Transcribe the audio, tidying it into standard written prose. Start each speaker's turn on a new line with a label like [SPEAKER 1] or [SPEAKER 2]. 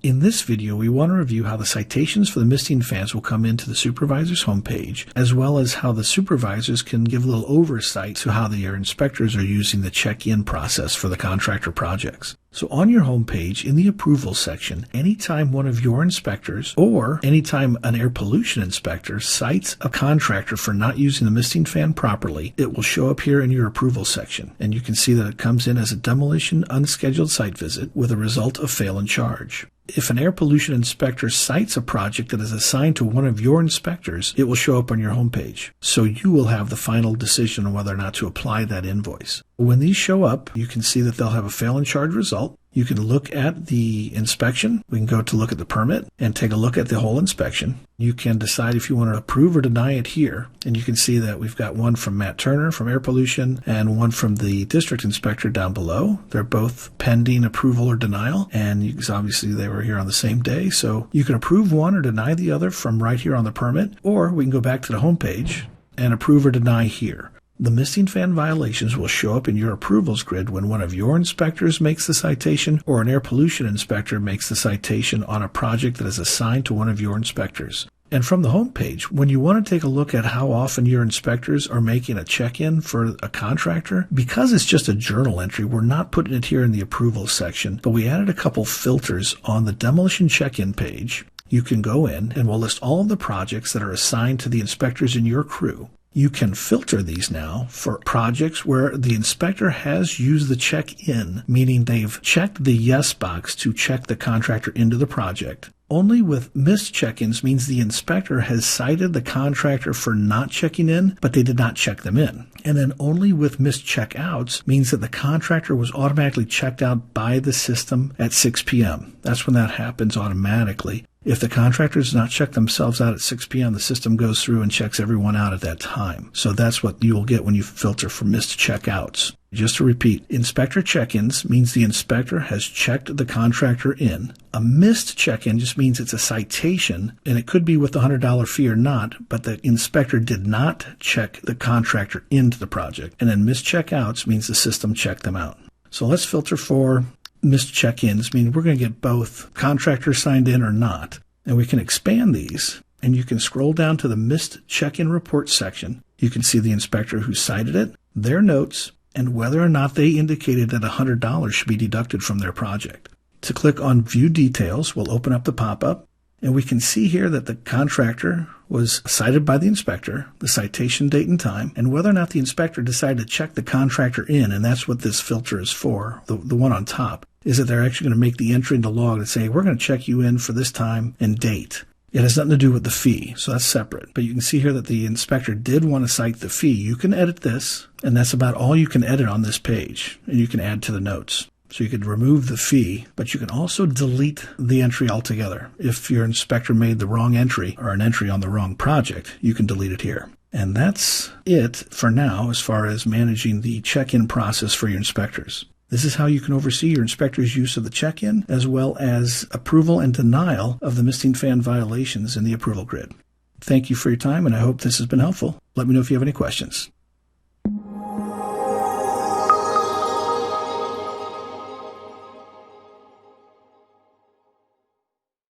[SPEAKER 1] In this video, we want to review how the citations for the misting fans will come into the Supervisors homepage, as well as how the Supervisors can give a little oversight to how their inspectors are using the check-in process for the contractor projects. So on your homepage, in the Approval section, anytime one of your inspectors or anytime an air pollution inspector cites a contractor for not using the misting fan properly, it will show up here in your Approval section. And you can see that it comes in as a demolition unscheduled site visit with a result of fail and charge. If an air pollution inspector cites a project that is assigned to one of your inspectors, it will show up on your homepage. So you will have the final decision on whether or not to apply that invoice. When these show up, you can see that they'll have a fail and charge result. You can look at the inspection. We can go to look at the permit and take a look at the whole inspection. You can decide if you want to approve or deny it here. And you can see that we've got one from Matt Turner from Air Pollution and one from the district inspector down below. They're both pending approval or denial. And obviously they were here on the same day. So you can approve one or deny the other from right here on the permit. Or we can go back to the homepage and approve or deny here. The misting fan violations will show up in your approvals grid when one of your inspectors makes the citation or an air pollution inspector makes the citation on a project that is assigned to one of your inspectors. And from the homepage, when you want to take a look at how often your inspectors are making a check-in for a contractor, because it's just a journal entry, we're not putting it here in the approvals section, but we added a couple filters on the Demolition Check-In page. You can go in and we'll list all of the projects that are assigned to the inspectors in your crew. You can filter these now for projects where the inspector has used the check-in, meaning they've checked the yes box to check the contractor into the project. Only with missed check-ins means the inspector has cited the contractor for not checking in, but they did not check them in. And then only with missed check-outs means that the contractor was automatically checked out by the system at 6 p.m. That's when that happens automatically. If the contractor does not check themselves out at 6 p.m., the system goes through and checks everyone out at that time. So that's what you will get when you filter for missed checkouts. Just to repeat, inspector check-ins means the inspector has checked the contractor in. A missed check-in just means it's a citation, and it could be with the $100 fee or not, but the inspector did not check the contractor into the project. And then missed checkouts means the system checked them out. So let's filter for missed check-ins, meaning we're going to get both contractors signed in or not. And we can expand these, and you can scroll down to the missed check-in report section. You can see the inspector who cited it, their notes, and whether or not they indicated that $100 should be deducted from their project. To click on View Details, we'll open up the pop-up, and we can see here that the contractor was cited by the inspector, the citation date and time, and whether or not the inspector decided to check the contractor in, and that's what this filter is for, the one on top, is that they're actually going to make the entry in the log and say, we're going to check you in for this time and date. It has nothing to do with the fee, so that's separate. But you can see here that the inspector did want to cite the fee. You can edit this, and that's about all you can edit on this page, and you can add to the notes. So you could remove the fee, but you can also delete the entry altogether. If your inspector made the wrong entry or an entry on the wrong project, you can delete it here. And that's it for now as far as managing the check-in process for your inspectors. This is how you can oversee your inspector's use of the check-in, as well as approval and denial of the misting fan violations in the approval grid. Thank you for your time, and I hope this has been helpful. Let me know if you have any questions.